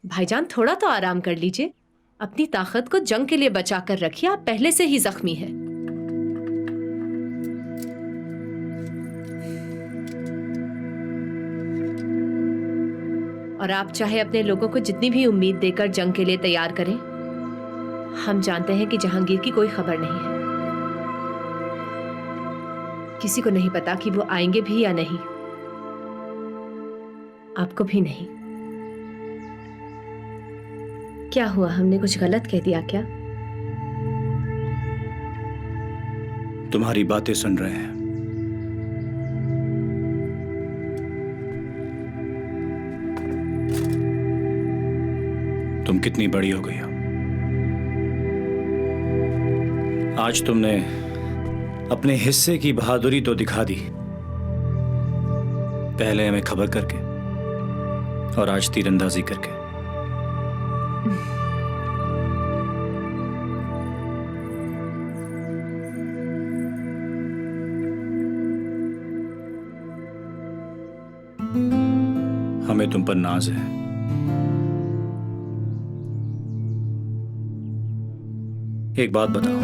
भाईजान थोड़ा तो आराम कर लीजिए। अपनी ताकत को जंग के लिए बचा कर रखिए, आप पहले से ही जख्मी है। और आप चाहे अपने लोगों को जितनी भी उम्मीद देकर जंग के लिए तैयार करें, हम जानते हैं कि जहांगीर की कोई खबर नहीं है। किसी को नहीं पता कि वो आएंगे भी या नहीं, आपको भी नहीं। क्या हुआ, हमने कुछ गलत कह दिया क्या? तुम्हारी बातें सुन रहे हैं। तुम कितनी बड़ी हो गई हो। आज तुमने अपने हिस्से की बहादुरी तो दिखा दी, पहले हमें खबर करके और आज तीरंदाजी करके। हमें तुम पर नाज है। एक बात बताओ,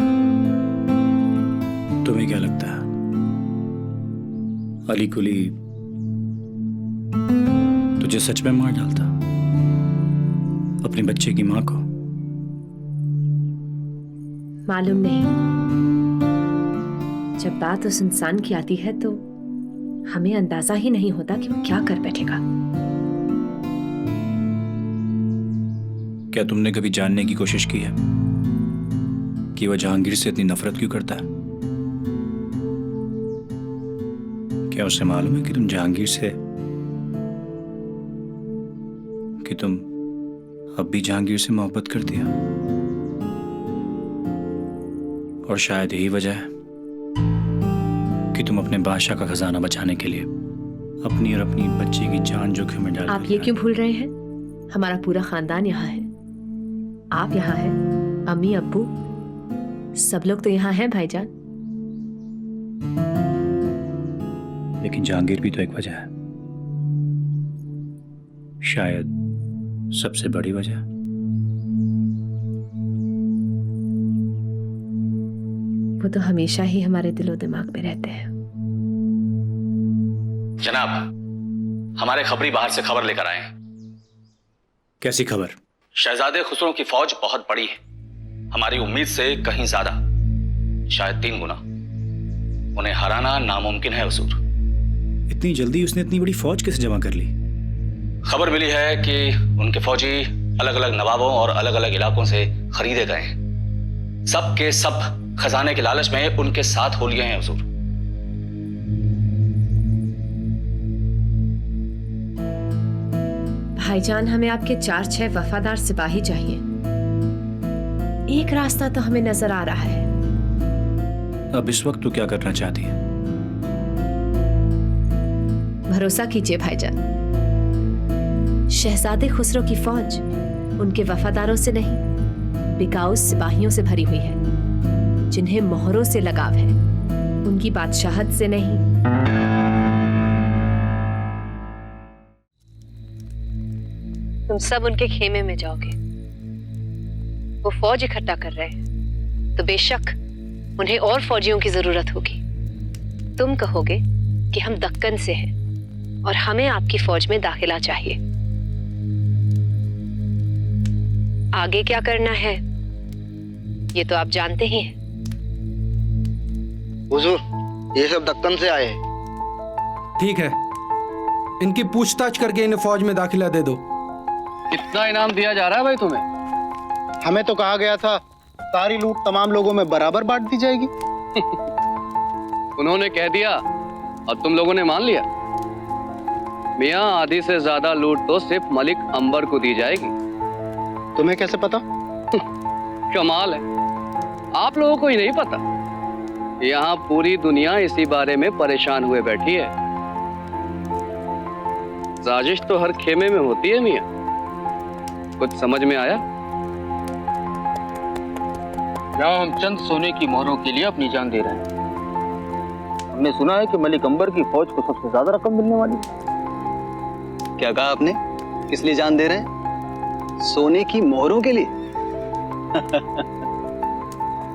तुम्हें क्या लगता है अली कुली तुझे सच में मार डालता अपने बच्चे की मां को? मालूम नहीं। जब बात उस इंसान की आती है तो हमें अंदाजा ही नहीं होता कि वो क्या कर बैठेगा। क्या तुमने कभी जानने की कोशिश की है कि वह जहांगीर से इतनी नफरत क्यों करता है? क्या उसे मालूम है कि तुम जहांगीर से, कि तुम अब भी जहांगीर से मोहब्बत करती हो? और शायद यही वजह है कि तुम अपने बादशाह का खजाना बचाने के लिए अपनी और अपनी बच्ची की जान जोखिम में डाल। आप ये क्यों भूल रहे हैं? हमारा पूरा खानदान यहाँ है। आप यहाँ हैं, अम्मी अब्बू सब लोग तो यहाँ हैं भाईजान। लेकिन जहांगीर भी तो एक वजह है, शायद सबसे बड़ी वजह। वो तो हमेशा ही हमारे दिलो दिमाग में रहते हैं। जनाब, हमारे खबरी बाहर से खबर लेकर आए हैं। कैसी खबर? शहजादे खुसरो की फौज बहुत बड़ी है, हमारी उम्मीद से कहीं ज्यादा, शायद 3 गुना। उन्हें हराना नामुमकिन है हुजूर। इतनी जल्दी उसने इतनी बड़ी फौज कैसे जमा कर ली? खबर मिली है कि उनके फौजी अलग अलग नवाबों और अलग अलग इलाकों से खरीदे गए हैं। सब के सब खजाने के लालच में उनके साथ हो लिए हैं हुजूर। भाईजान, हमें आपके 4-6 वफादार सिपाही चाहिए। एक रास्ता तो हमें नजर आ रहा है। अब इस वक्त तो क्या करना चाहती है? भरोसा कीजिए भाईजान, शहजादे खुसरो की फौज उनके वफादारों से नहीं, बिकाऊ सिपाहियों से भरी हुई है, जिन्हें मोहरों से लगाव है, उनकी बादशाहत से नहीं। तुम सब उनके खेमे में जाओगे। वो फौज इकट्ठा कर रहे हैं तो बेशक उन्हें और फौजियों की जरूरत होगी। तुम कहोगे कि हम दक्कन से हैं और हमें आपकी फौज में दाखिला चाहिए। आगे क्या करना है ये तो आप जानते ही हैं। हुजूर, ये सब दक्कन से आए हैं। ठीक है, इनकी पूछताछ करके इन्हें फौज में दाखिला दे दो। कितना इनाम दिया जा रहा है भाई तुम्हें? हमें तो कहा गया था सारी लूट तमाम लोगों में बराबर बांट दी जाएगी। उन्होंने कह दिया और तुम लोगों ने मान लिया। मियां, आधी से ज्यादा लूट तो सिर्फ मलिक अंबर को दी जाएगी। तुम्हें कैसे पता? कमाल है, आप लोगों को ही नहीं पता। यहाँ पूरी दुनिया इसी बारे में परेशान हुए बैठी है। साजिश तो हर खेमे में होती है मियां। कुछ समझ में आया? यहाँ हम चंद सोने की मोहरों के लिए अपनी जान दे रहे हैं। हमने सुना है कि मलिक अंबर की फौज को सबसे ज्यादा रकम मिलने वाली है। क्या कहा आपने? किस लिए जान दे रहे हैं? सोने की मोहरों के लिए?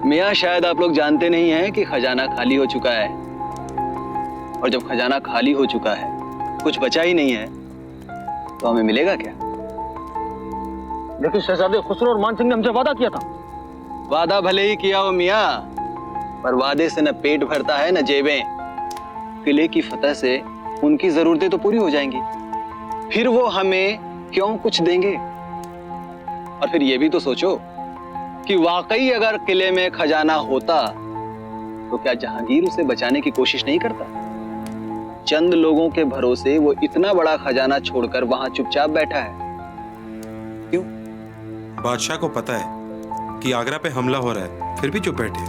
मियाँ, शायद आप लोग जानते नहीं हैं कि खजाना खाली हो चुका है, और जब खजाना खाली हो चुका है, कुछ बचा ही नहीं है, तो हमें मिलेगा क्या? लेकिन शहजादे खुसरो और मानसिंह ने हमसे वादा किया था। वादा भले ही किया हो मियाँ, पर वादे से न पेट भरता है न जेबें। किले की फतह से उनकी जरूरतें तो पूरी हो जाएंगी, फिर वो हमें क्यों कुछ देंगे? और फिर ये भी तो सोचो कि वाकई अगर किले में खजाना होता तो क्या जहांगीर उसे बचाने की कोशिश नहीं करता? चंद लोगों के भरोसे वो इतना बड़ा खजाना छोड़कर वहां चुपचाप बैठा है। क्यों? बादशाह को पता है कि आगरा पे हमला हो रहा है, फिर भी चुप बैठे।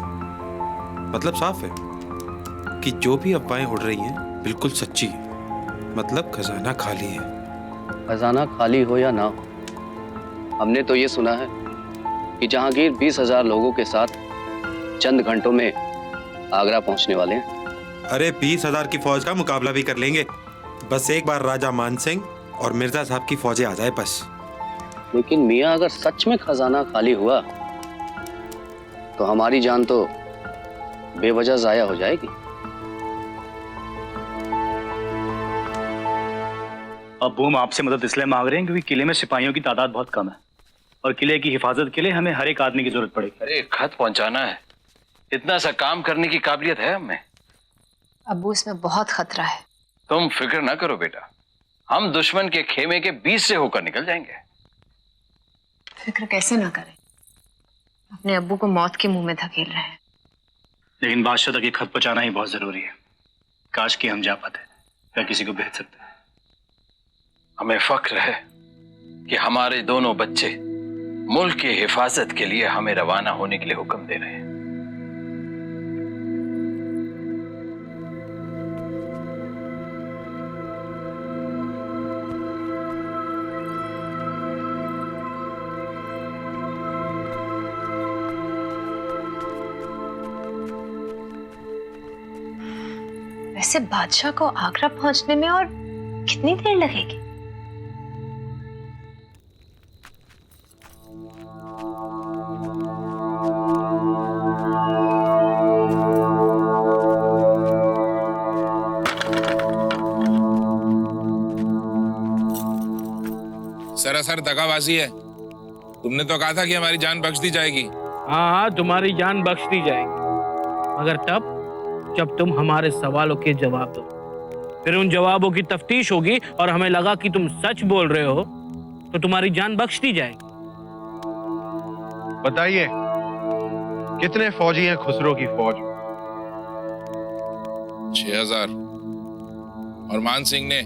मतलब साफ है कि जो भी अफवाहें उड़ रही हैं बिल्कुल सच्ची है। मतलब खजाना खाली है। खजाना खाली हो या ना हो, हमने तो ये सुना है कि जहांगीर 20,000 लोगों के साथ चंद घंटों में आगरा पहुंचने वाले हैं। अरे 20,000 की फौज का मुकाबला भी कर लेंगे, बस एक बार राजा मानसिंह और मिर्जा साहब की फौजें आ जाए बस। लेकिन मियाँ, अगर सच में खजाना खाली हुआ तो हमारी जान तो बेवजह जाया हो जाएगी। अब्बू, हम आपसे मदद इसलिए मांग रहे हैं क्योंकि किले में सिपाहियों की तादाद बहुत कम है और किले की हिफाजत के लिए हमें हर एक आदमी की जरूरत पड़ेगी। अरे खत पहुंचाना है, इतना सा काम करने की काबिलियत है हमें। अब्बू, इसमें बहुत खतरा है। तुम फिक्र ना करो बेटा, हम दुश्मन के खेमे के बीच से होकर निकल जाएंगे। फिक्र कैसे ना करें, अपने अब्बू को मौत के मुंह में धकेल रहे हैं। लेकिन बादशाह तक ये खत पहुंचाना ही बहुत जरूरी है। काश कि हम जा पाते या किसी को भेज सकते। हमें फख्र है कि हमारे दोनों बच्चे मुल्क की हिफाजत के लिए हमें रवाना होने के लिए हुक्म दे रहे हैं। वैसे बादशाह को आगरा पहुंचने में और कितनी देर लगेगी? सरासर दगाबाजी है। तुमने तो कहा था कि हमारी जान बख्श दी जाएगी। हाँ हाँ, तुम्हारी जान बख्श दी जाएगी, मगर तब जब तुम हमारे सवालों के जवाब दो। फिर उन जवाबों की तफ्तीश होगी और हमें लगा कि तुम सच बोल रहे हो तो तुम्हारी जान बख्श दी जाएगी। बताइए, कितने फौजी हैं खुसरो की फौज? 6,000 और मान सिंह ने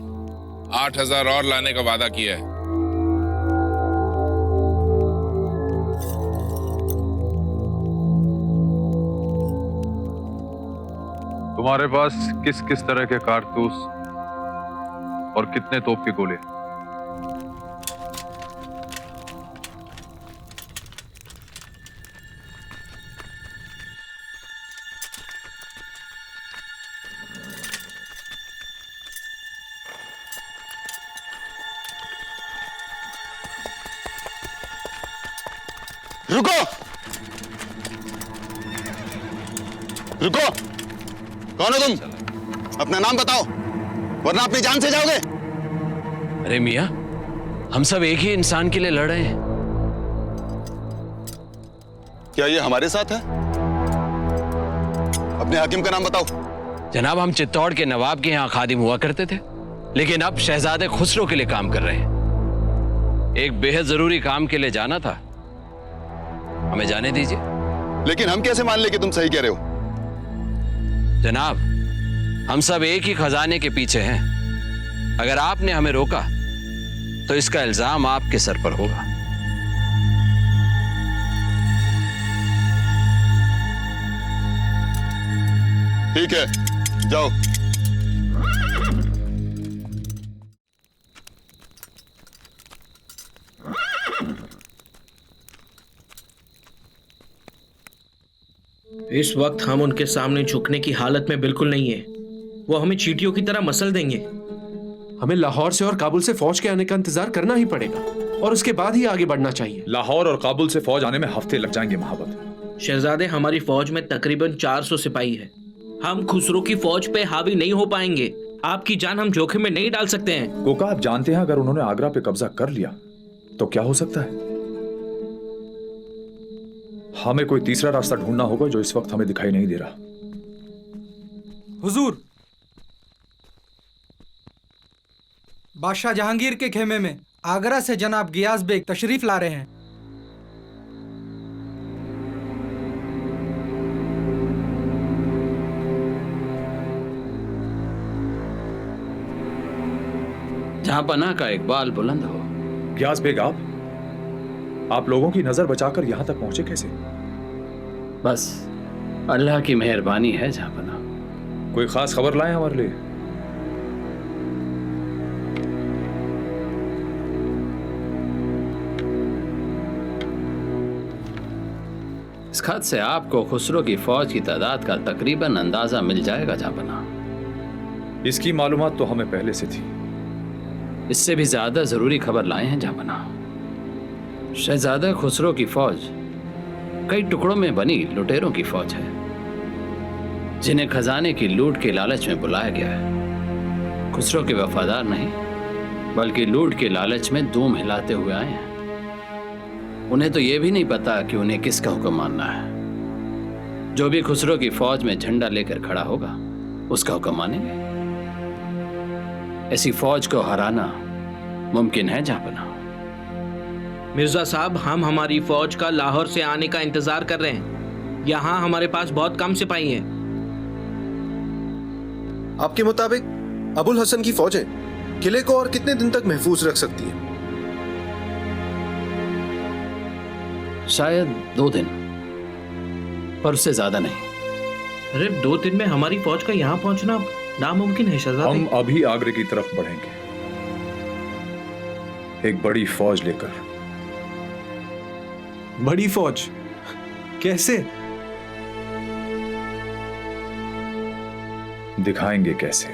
8,000 और लाने का वादा किया है। तुम्हारे पास किस किस तरह के कारतूस और कितने तोप के गोले? रुको, रुको, कौन हो तुम? अपना नाम बताओ, वरना अपनी जान से जाओगे। अरे मियाँ, हम सब एक ही इंसान के लिए लड़ रहे हैं। क्या ये हमारे साथ है? अपने हाकिम का नाम बताओ। जनाब, हम चित्तौड़ के नवाब के यहाँ खादिम हुआ करते थे, लेकिन अब शहजादे खुसरो के लिए काम कर रहे हैं। एक बेहद जरूरी काम के लिए जाना था, हमें जाने दीजिए। लेकिन हम कैसे मान ले कि तुम सही कह रहे हो? जनाब, हम सब एक ही खजाने के पीछे हैं। अगर आपने हमें रोका तो इसका इल्जाम आपके सर पर होगा। ठीक है, जाओ। इस वक्त हम उनके सामने झुकने की हालत में बिल्कुल नहीं है। वो हमें चींटियों की तरह मसल देंगे। हमें लाहौर से और काबुल से फौज के आने का इंतजार करना ही पड़ेगा। और उसके बाद ही आगे बढ़ना चाहिए। लाहौर और काबुल से फौज आने में हफ्ते लग जाएंगे महाबत। शहजादे, हमारी फौज में तकरीबन 400 सिपाही है। हम खुसरो की फौज पे हावी नहीं हो पाएंगे। आपकी जान हम जोखिम में नहीं डाल सकते हैं। कोका, आप जानते हैं अगर उन्होंने आगरा पे कब्जा कर लिया तो क्या हो सकता है? हमें कोई तीसरा रास्ता ढूंढना होगा जो इस वक्त हमें दिखाई नहीं दे रहा। हुजूर, बादशाह जहांगीर के खेमे में आगरा से जनाब गियास बेग तशरीफ ला रहे हैं। जहां पनाह का इकबाल बुलंद हो। गियास बेग, आप लोगों की नजर बचाकर यहां तक पहुंचे कैसे? बस अल्लाह की मेहरबानी है जहां पनाह। कोई खास खबर लाए हमारे लिए? इस खत से आपको खुसरो की फौज की तादाद का तकरीबन अंदाजा मिल जाएगा जहां पनाह। इसकी मालूमात तो हमें पहले से थी। इससे भी ज्यादा जरूरी खबर लाए हैं जहां पनाह। शहजादा खुसरो की फौज कई टुकड़ों में बनी लुटेरों की फौज है, जिन्हें खजाने की लूट के लालच में बुलाया गया है। खुसरो के वफादार नहीं, बल्कि लूट के लालच में दूम हिलाते हुए आए हैं। उन्हें तो यह भी नहीं पता कि उन्हें किसका हुक्म मानना है। जो भी खुसरो की फौज में झंडा लेकर खड़ा होगा उसका हुक्म मानेंगे। ऐसी फौज को हराना मुमकिन है जहां पनाह। मिर्जा साहब, हम हमारी फौज का लाहौर से आने का इंतजार कर रहे हैं। यहाँ हमारे पास बहुत कम सिपाही हैं। आपके मुताबिक अबुल हसन की फौजें किले को और कितने दिन तक महफूज रख सकती है? शायद 2 दिन, पर उससे ज्यादा नहीं। अरे 2 दिन में हमारी फौज का यहाँ पहुंचना नामुमकिन है शहजादे। हम अभी आगरे की तरफ बढ़ेंगे, एक बड़ी फौज लेकर। बड़ी फौज? कैसे? दिखाएंगे कैसे।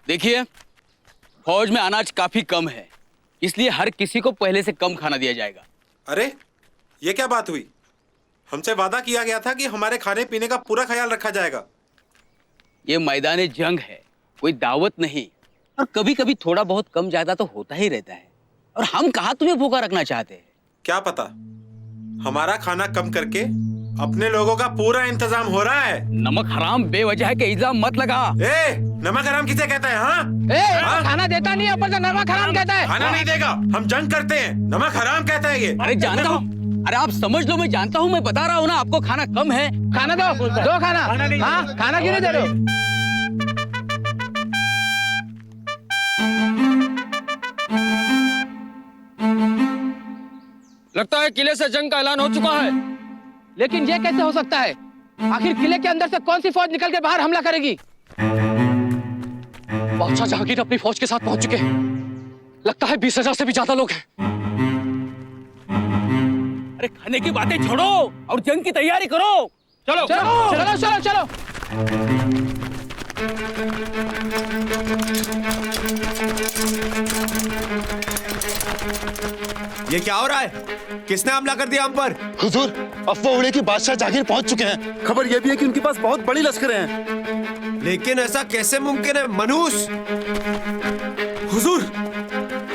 देखिए, फौज में अनाज काफी कम है, इसलिए हर किसी को पहले से कम खाना दिया जाएगा। अरे ये क्या बात हुई? हमसे वादा किया गया था कि हमारे खाने पीने का पूरा ख्याल रखा जाएगा। ये मैदान जंग है, कोई दावत नहीं। और कभी कभी थोड़ा बहुत कम ज्यादा तो होता ही रहता है। और हम कहाँ तुम्हें भूखा रखना चाहते हैं? क्या पता, हमारा खाना कम करके अपने लोगों का पूरा इंतजाम हो रहा है। नमक हराम बेवजह के इल्जाम मत लगा। नमक हराम किसे कहता है? हाँ? खाना देता नहीं है, ऊपर से नमक हराम कहता है। खाना नहीं देगा, हम जंग करते हैं, नमक हराम कहता है ये। अरे जानता हूँ, अरे आप समझ लो, मैं जानता हूँ, मैं बता रहा हूँ ना आपको, खाना कम है। खाना दो खाना। हाँ, खाना क्यों नहीं दे रहे हो? लगता है किले से जंग का ऐलान हो चुका है। लेकिन ये कैसे हो सकता है? आखिर किले के अंदर से कौन सी फौज निकल के बाहर हमला करेगी? बादशाह जहांगीर अपनी फौज के साथ पहुंच चुके हैं। लगता है 20,000 से भी ज्यादा लोग हैं। अरे खाने की बातें छोड़ो और जंग की तैयारी करो। चलो चलो चलो चलो चलो। ये क्या हो रहा है? किसने हमला कर दिया हम पर? हुजूर, अफवाह उड़ी कि बादशाह जहांगीर पहुंच चुके हैं। खबर यह भी है कि उनके पास बहुत बड़ी लश्कर हैं। लेकिन ऐसा कैसे मुमकिन है मनूस? हुजूर,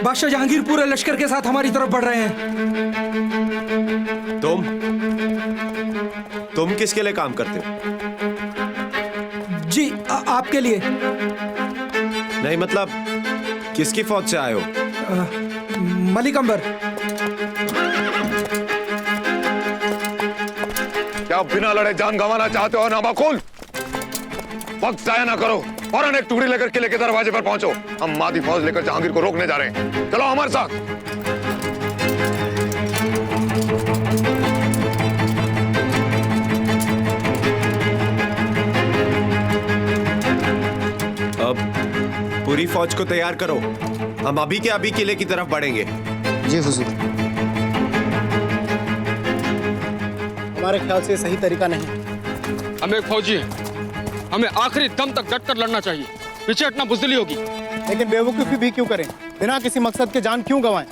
बादशाह जहांगीर पूरे लश्कर के साथ हमारी तरफ बढ़ रहे हैं। तुम किसके लिए काम करते हो? जी, आपके लिए। नहीं, मतलब किसकी फौज से आए हो? मलिक अंबर। क्या बिना लड़े जान गंवाना चाहते हो नामाकुल? वक्त जाया ना करो, फौरन एक टुकड़ी लेकर किले के दरवाजे पर पहुंचो। हम मादी फौज लेकर जहांगीर को रोकने जा रहे हैं। चलो हमारे साथ। अब पूरी फौज को तैयार करो, हम अभी के अभी किले की तरफ बढ़ेंगे। जी हुजूर। हमारे ख्याल से सही तरीका नहीं। हम एक फौजी हैं, हमें आखिरी दम तक डटकर लड़ना चाहिए। पीछे हटना बुज़दिली होगी। लेकिन बेवकूफ़ी भी क्यों करें? बिना किसी मकसद के जान क्यों गंवाएं?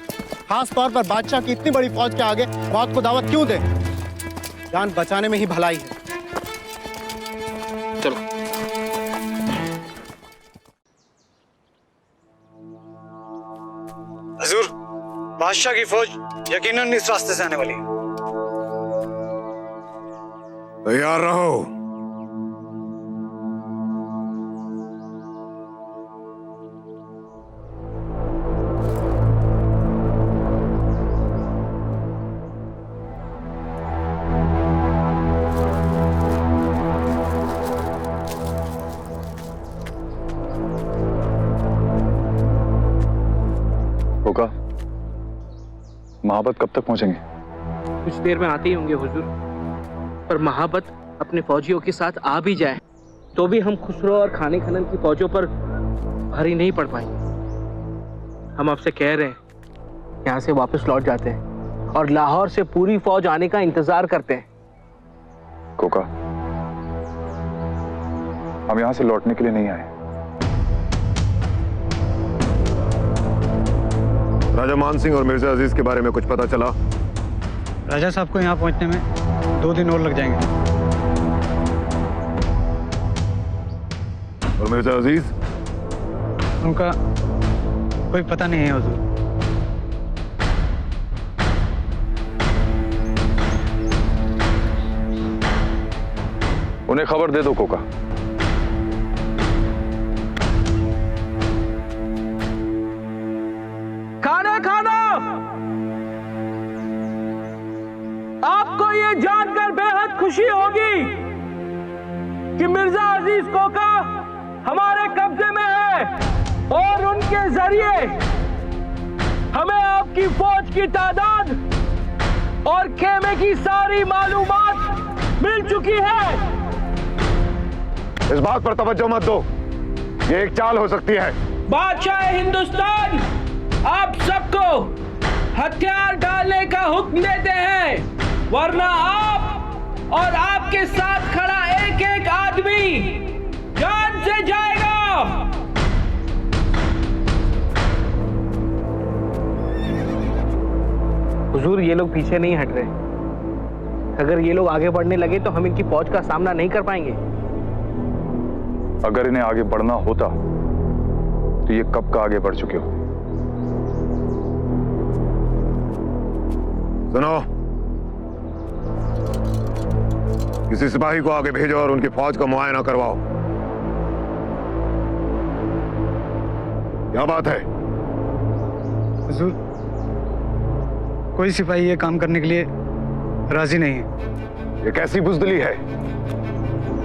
खास तौर पर बादशाह की इतनी बड़ी फौज के आगे मौत को दावत क्यों दें? जान बचाने में ही भलाई है। चलो। हुजूर, बादशाह की फौज यकीनन इस रास्ते से आने वाली है। तैयार रहो। महाबत कब तक पहुंचेंगे? कुछ देर में आते ही होंगे हुजूर। पर महाबत अपने फौजियों के साथ आ भी जाए तो भी हम खुसरो और खाने खनन की फौजों पर भारी नहीं पड़ पाएंगे। हम आपसे कह रहे हैं यहाँ से वापस लौट जाते हैं और लाहौर से पूरी फौज आने का इंतजार करते हैं। कोका, हम यहाँ से लौटने के लिए नहीं आए। राजा मान सिंह और मिर्जा अजीज के बारे में कुछ पता चला? राजा साहब को यहाँ पहुँचने में 2 दिन और लग जाएंगे। और मिर्जा अजीज? उनका कोई पता नहीं है हुजूर। उन्हें खबर दे दो कोका। खाना खाना। आपको ये जानकर बेहद खुशी होगी कि मिर्जा अजीज कोका हमारे कब्जे में है और उनके जरिए हमें आपकी फौज की तादाद और खेमे की सारी मालूमात मिल चुकी है। इस बात पर तवज्जो मत दो, ये एक चाल हो सकती है। बादशाह हिंदुस्तान आप सबको हथियार डालने का हुक्म देते हैं, वरना आप और आपके साथ खड़ा एक एक आदमी जान से जाएगा। हुजूर, ये लोग पीछे नहीं हट रहे। अगर ये लोग आगे बढ़ने लगे तो हम इनकी फौज का सामना नहीं कर पाएंगे। अगर इन्हें आगे बढ़ना होता तो ये कब का आगे बढ़ चुके हो। सुनो, किसी सिपाही को आगे भेजो और उनकी फौज का मुआयना करवाओ। क्या बात है? हुजूर, कोई सिपाही ये काम करने के लिए राजी नहीं है। ये कैसी बुज़दिली है?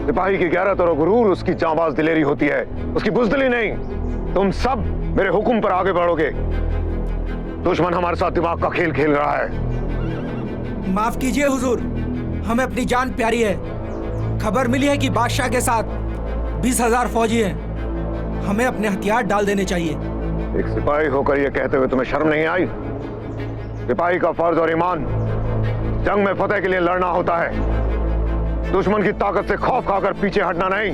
सिपाही की गैरत और गुरूर उसकी जांबाज दिलेरी होती है, उसकी बुज़दिली नहीं। तुम सब मेरे हुक्म पर आगे बढ़ोगे। दुश्मन हमारे साथ दिमाग का खेल खेल रहा है। माफ कीजिए हुजूर, हमें अपनी जान प्यारी है। खबर मिली है कि बादशाह के साथ 20,000 फौजी हैं। हमें अपने हथियार डाल देने चाहिए। एक सिपाही होकर यह कहते हुए तुम्हें शर्म नहीं आई? सिपाही का फर्ज और ईमान जंग में फतेह के लिए लड़ना होता है, दुश्मन की ताकत से खौफ खाकर पीछे हटना नहीं।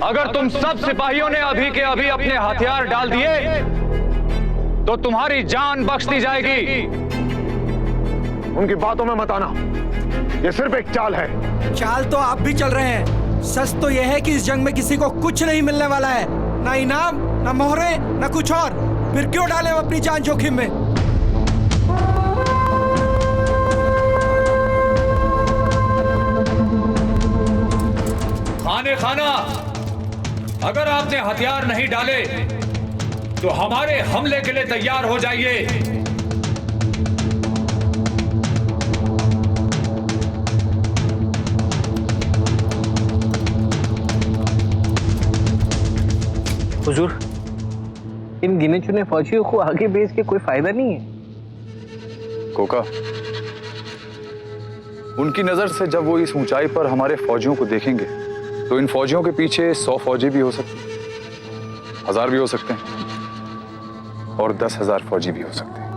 अगर तुम सब सिपाहियों ने अभी के अभी अपने हथियार डाल दिए तो तुम्हारी जान बख्श दी जाएगी। उनकी बातों में मत आना, ये सिर्फ एक चाल है। चाल तो आप भी चल रहे हैं। सच तो यह है कि इस जंग में किसी को कुछ नहीं मिलने वाला है, ना इनाम, ना मोहरे, ना कुछ और। फिर क्यों डालें हम अपनी जान जोखिम में? खाने खाना, अगर आपने हथियार नहीं डाले तो हमारे हमले के लिए तैयार हो जाइए। हुजूर, इन गिने चुने फौजियों को आगे भेज के कोई फायदा नहीं है। कोका, उनकी नजर से जब वो इस ऊंचाई पर हमारे फौजियों को देखेंगे तो इन फौजियों के पीछे 100 फौजी भी हो सकते हैं, 1000 भी हो सकते हैं और 10,000 फौजी भी हो सकते हैं।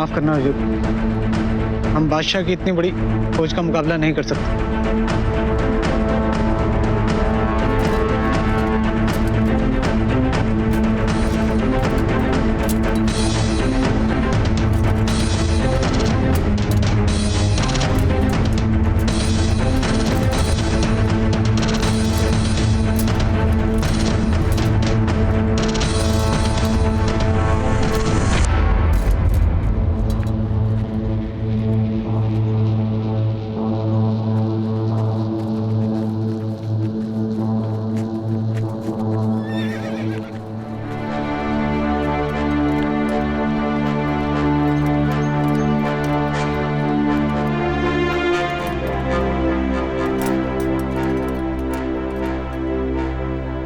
माफ करना हुजूर, हम बादशाह की इतनी बड़ी फौज का मुकाबला नहीं कर सकते।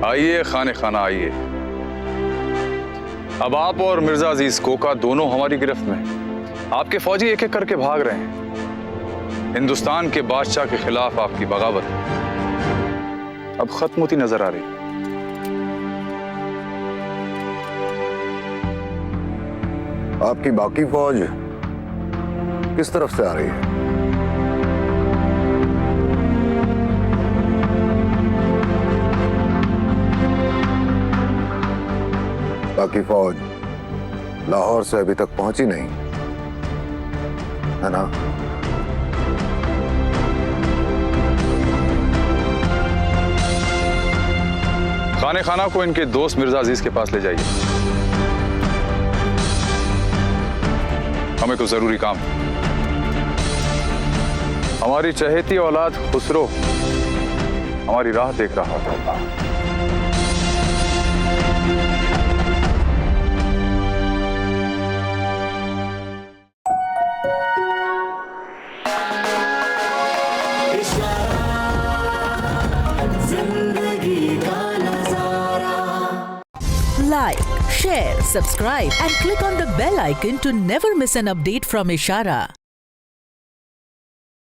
आइए खाने खाना आइए। अब आप और मिर्जा अजीज कोका दोनों हमारी गिरफ्त में। आपके फौजी एक एक करके भाग रहे हैं। हिंदुस्तान के बादशाह के खिलाफ आपकी बगावत अब खत्म होती नजर आ रही। आपकी बाकी फौज किस तरफ से आ रही है? बाकी फौज लाहौर से अभी तक पहुंची नहीं है ना? खाने खाना को इनके दोस्त मिर्जा अजीज के पास ले जाइए। हमें कुछ जरूरी काम। हमारी चहेती औलाद खुसरो हमारी राह देख रहा होगा। Like, share, subscribe and click on the bell icon to never miss an update from Ishara.